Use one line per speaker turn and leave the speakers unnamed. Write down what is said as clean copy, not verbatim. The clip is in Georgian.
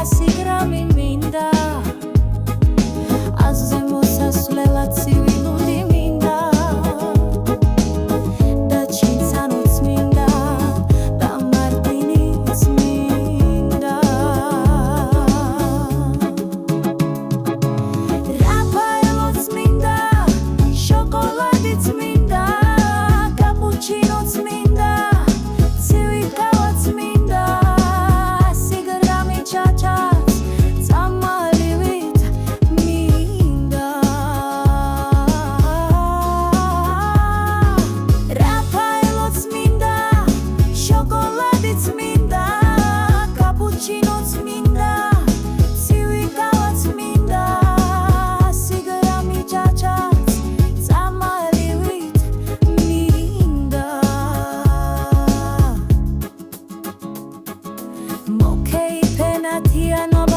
100 გრამი მინდა აზზე მოსასვლელად ცივი ლუდი მინდა და ჩინცანოც მინდა და მარტინიც მინდა რაფაელოც მინდა შოკოლადიც მინდა კაპუჩინოც მინდა ცივი კავაც მინდა 100 გრამი ჩაჩაც წამალივით მინდა რაფაელოც მინდა შოკოლადიც მინდა კაპუჩინოც მინდა ცივი კავაც მინდა 100 გრამი ჩაჩაც წამალივით მინდა მოკეიფენათიანობა